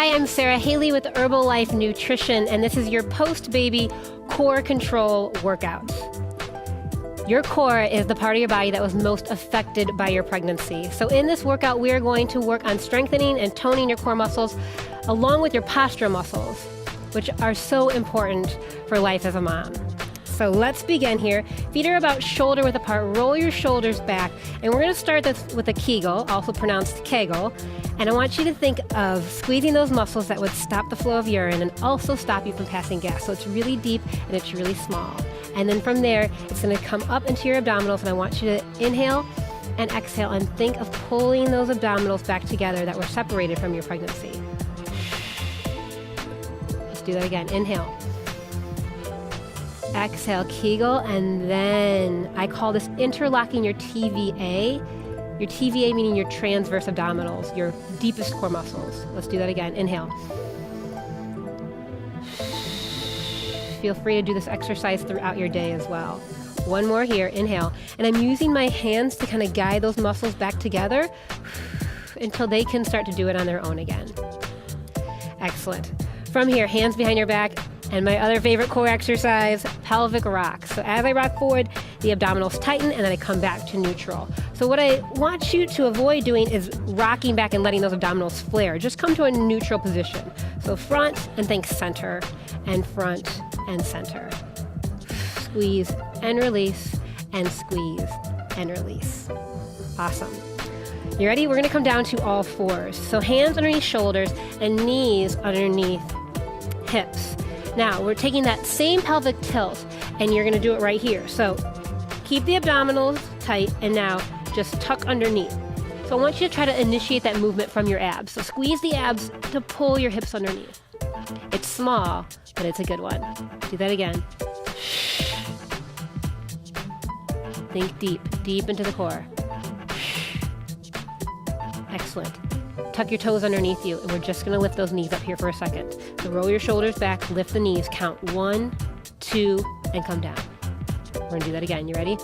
Hi, I'm Sara Haley with Herbalife Nutrition, and this is your post-baby core control workout. Your core is the part of your body that was most affected by your pregnancy. So in this workout, we are going to work on strengthening and toning your core muscles along with your postural muscles, which are so important for life as a mom. So let's begin here. Feet are about shoulder width apart. Roll your shoulders back. And we're going to start this with a Kegel, also pronounced Kegel. And I want you to think of squeezing those muscles that would stop the flow of urine and also stop you from passing gas. So it's really deep and it's really small. And then from there, it's going to come up into your abdominals. And I want you to inhale and exhale and think of pulling those abdominals back together that were separated from your pregnancy. Let's do that again. Inhale. Exhale, Kegel, and then I call this interlocking your TVA. Your TVA meaning your transverse abdominals, your deepest core muscles. Let's do that again. Inhale. Feel free to do this exercise throughout your day as well. One more here. Inhale. And I'm using my hands to kind of guide those muscles back together until they can start to do it on their own again. Excellent. From here, hands behind your back. And my other favorite core exercise, pelvic rock. So as I rock forward, the abdominals tighten and then I come back to neutral. So what I want you to avoid doing is rocking back and letting those abdominals flare. Just come to a neutral position. So front and think center, and front and center. Squeeze and release, and squeeze and release. Awesome. You ready? We're gonna come down to all fours. So hands underneath shoulders and knees underneath hips. Now, we're taking that same pelvic tilt, and you're going to do it right here. So keep the abdominals tight, and now just tuck underneath. So I want you to try to initiate that movement from your abs. So squeeze the abs to pull your hips underneath. It's small, but it's a good one. Do that again. Think deep, deep into the core. Excellent. Tuck your toes underneath you, and we're just going to lift those knees up here for a second. So roll your shoulders back, lift the knees, count 1, 2, and come down. We're going to do that again. You ready?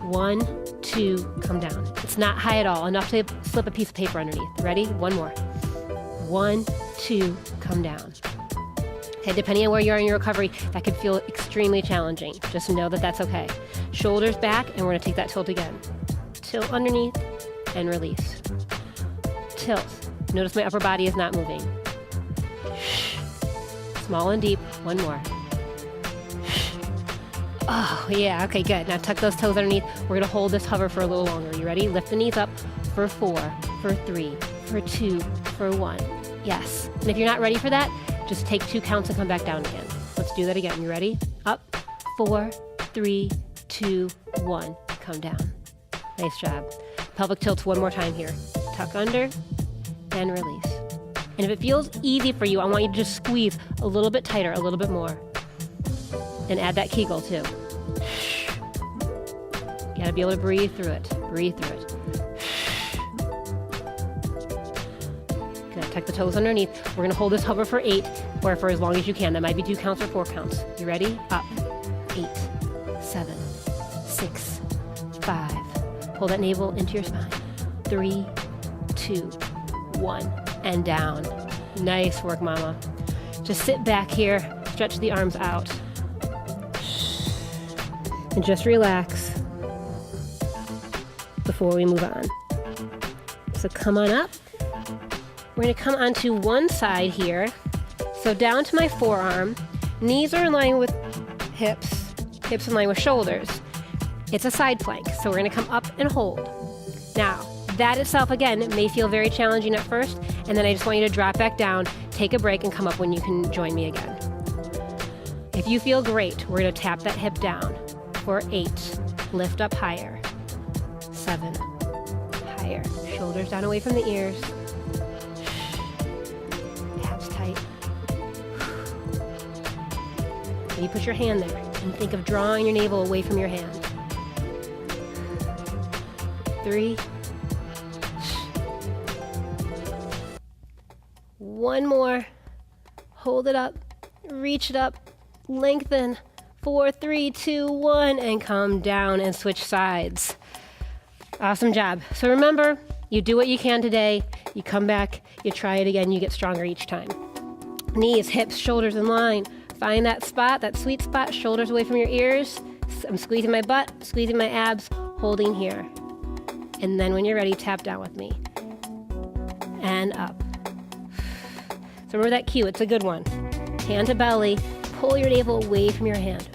1, 2, come down. It's not high at all, enough to slip a piece of paper underneath. Ready? One more. 1, 2, come down. Okay, depending on where you are in your recovery, that could feel extremely challenging. Just know that that's okay. Shoulders back, and we're going to take that tilt again. Tilt underneath and release. Tilt. Notice my upper body is not moving. Small and deep. One more. Oh, yeah. Okay, good. Now tuck those toes underneath. We're going to hold this hover for a little longer. You ready? Lift the knees up for 4, for 3, for 2, for 1. Yes. And if you're not ready for that, just take 2 counts and come back down again. Let's do that again. You ready? Up. 4, 3, 2, 1. Come down. Nice job. Pelvic tilts one more time here. Tuck under and release. And if it feels easy for you, I want you to just squeeze a little bit tighter, a little bit more. And add that Kegel too. You gotta be able to breathe through it. Breathe through it. Good. Tuck the toes underneath. We're gonna hold this hover for 8, or for as long as you can. That might be 2 counts or 4 counts. You ready? Up. 8, 7, 6, 5. Pull that navel into your spine. 3, 2, 1, and down. Nice work, mama. Just sit back here, stretch the arms out, and just relax before we move on. So come on up. We're going to come onto one side here. So down to my forearm. Knees are in line with hips, hips in line with shoulders. It's a side plank, so we're going to come up and hold. Now, that itself, again, may feel very challenging at first, and then I just want you to drop back down, take a break, and come up when you can join me again. If you feel great, we're going to tap that hip down for 8. Lift up higher. 7. Higher. Shoulders down away from the ears. Abs tight. And you put your hand there, and think of drawing your navel away from your hand. 3. One more. Hold it up. Reach it up. Lengthen. 4, 3, 2, 1, and come down and switch sides. Awesome job. So remember, you do what you can today. You come back, You try it again, you get stronger each time. Knees, hips, shoulders in line. Find that spot, that sweet spot, shoulders away from your ears. I'm squeezing my butt, squeezing my abs, holding here. And then when you're ready, tap down with me. And up. So remember that cue, it's a good one. Hand to belly, pull your navel away from your hand.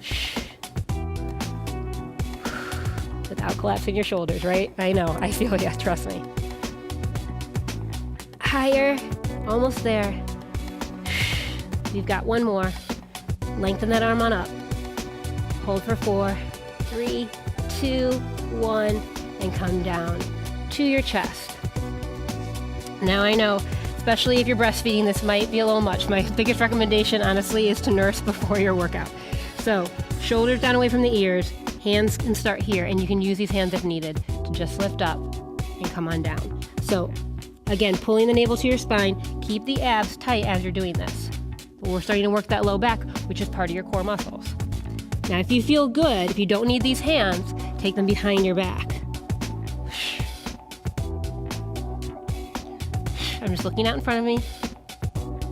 Without collapsing your shoulders, right? I know, I feel you, trust me. Higher, almost there. You've got one more. Lengthen that arm on up. Hold for 4, 3, 2, 1, and come down to your chest. Now I know, especially if you're breastfeeding, this might be a little much. My biggest recommendation, honestly, is to nurse before your workout. So, shoulders down away from the ears, hands can start here, and you can use these hands if needed to just lift up and come on down. So, again, pulling the navel to your spine, keep the abs tight as you're doing this. But we're starting to work that low back, which is part of your core muscles. Now, if you feel good, if you don't need these hands, take them behind your back. I'm just looking out in front of me.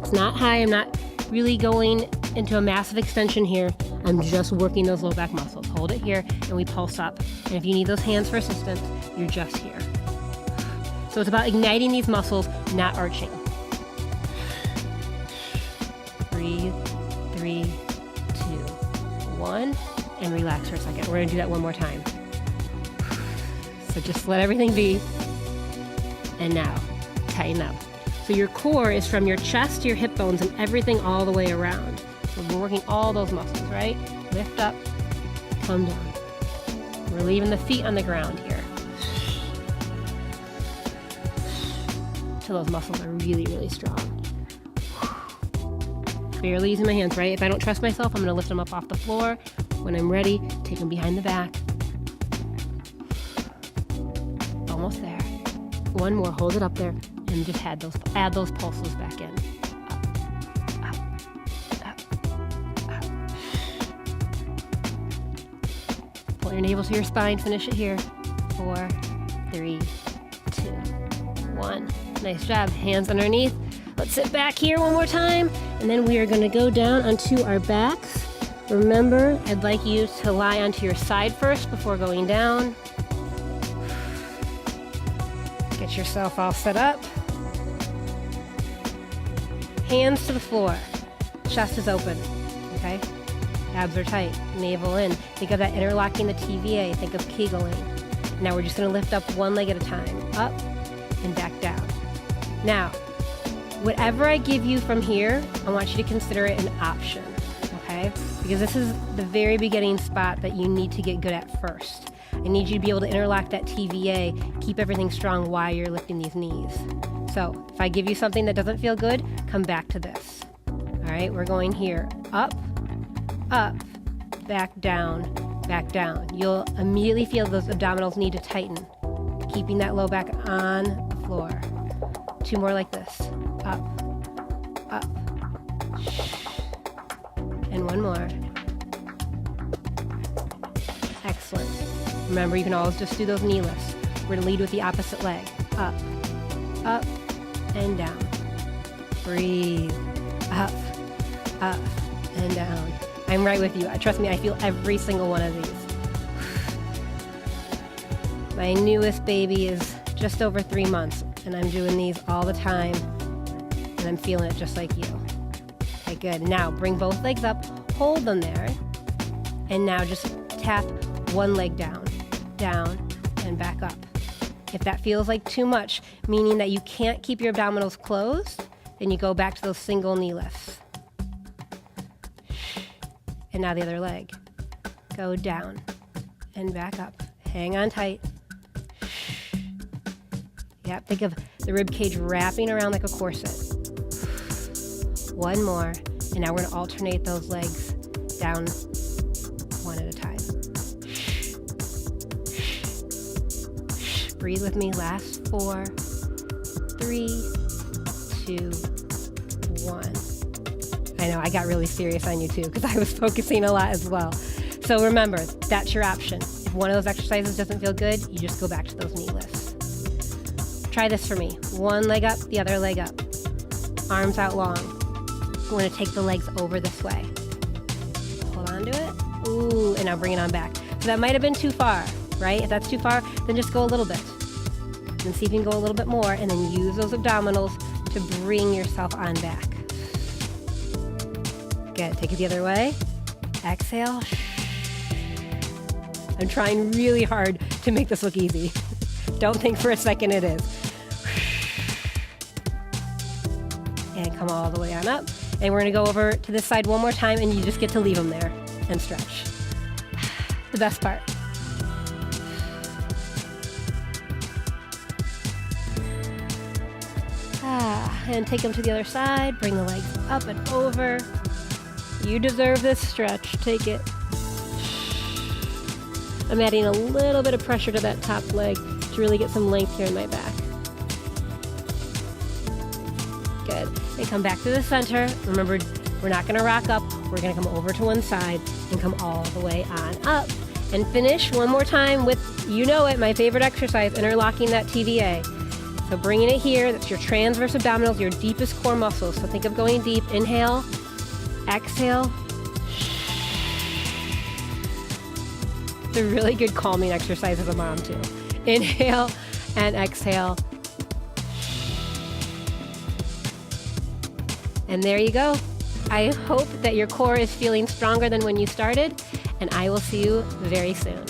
It's not high. I'm not really going into a massive extension here. I'm just working those low back muscles. Hold it here, and we pulse up. And if you need those hands for assistance, you're just here. So it's about igniting these muscles, not arching. Breathe. 3, 2, 1, and relax for a second. We're going to do that one more time. So just let everything be. And now, tighten up. So your core is from your chest to your hip bones and everything all the way around. So we're working all those muscles, right? Lift up, come down. We're leaving the feet on the ground here. Till those muscles are really, really strong. Barely using my hands, right? If I don't trust myself, I'm going to lift them up off the floor. When I'm ready, take them behind the back. Almost there. One more, hold it up there, and just add those pulses back in. Up, up, up, up. Pull your navel to your spine, finish it here. 4, 3, 2, 1. Nice job, hands underneath. Let's sit back here one more time, and then we are going to go down onto our backs. Remember, I'd like you to lie onto your side first before going down. Get yourself all set up. Hands to the floor. Chest is open, okay? Abs are tight, navel in. Think of that interlocking the TVA. Think of Kegling. Now we're just going to lift up one leg at a time. Up and back down. Now, whatever I give you from here, I want you to consider it an option, okay? Because this is the very beginning spot that you need to get good at first. I need you to be able to interlock that TVA, keep everything strong while you're lifting these knees. So if I give you something that doesn't feel good, come back to this. All right, we're going here. Up, up, back down, back down. You'll immediately feel those abdominals need to tighten, keeping that low back on the floor. 2 more like this. Up, up, and 1 more. Excellent. Remember, you can always just do those knee lifts. We're going to lead with the opposite leg. Up, up, and down. Breathe. Up, up, and down. I'm right with you. Trust me, I feel every single one of these. My newest baby is just over 3 months, and I'm doing these all the time, and I'm feeling it just like you. Okay, good. Now, bring both legs up, hold them there, and now just tap one leg down, down, and back up. If that feels like too much, meaning that you can't keep your abdominals closed, then you go back to those single knee lifts. And now the other leg. Go down and back up. Hang on tight. Yep, think of the rib cage wrapping around like a corset. 1 more. And now we're going to alternate those legs down one at a time. Breathe with me. Last 4, 3, 2, 1. I know, I got really serious on you too because I was focusing a lot as well. So remember, that's your option. If one of those exercises doesn't feel good, you just go back to those knee lifts. Try this for me. One leg up, the other leg up. arms out long. You want to take the legs over this way. Hold on to it. Ooh, and now bring it on back. So that might have been too far, right? If that's too far, then just go a little bit. And see if you can go a little bit more, and then use those abdominals to bring yourself on back. Good. Take it the other way. Exhale. I'm trying really hard to make this look easy. Don't think for a second it is. And come all the way on up. And we're going to go over to this side one more time, and you just get to leave them there and stretch. The best part. And take them to the other side. Bring the legs up and over. You deserve this stretch. Take it. I'm adding a little bit of pressure to that top leg to really get some length here in my back. Good. And come back to the center. Remember, we're not going to rock up. We're going to come over to one side and come all the way on up. And finish one more time with, you know it, my favorite exercise, interlocking that TVA. So bringing it here, that's your transverse abdominals, your deepest core muscles. So think of going deep. Inhale, exhale. It's a really good calming exercise as a mom too. Inhale and exhale. And there you go. I hope that your core is feeling stronger than when you started, and I will see you very soon.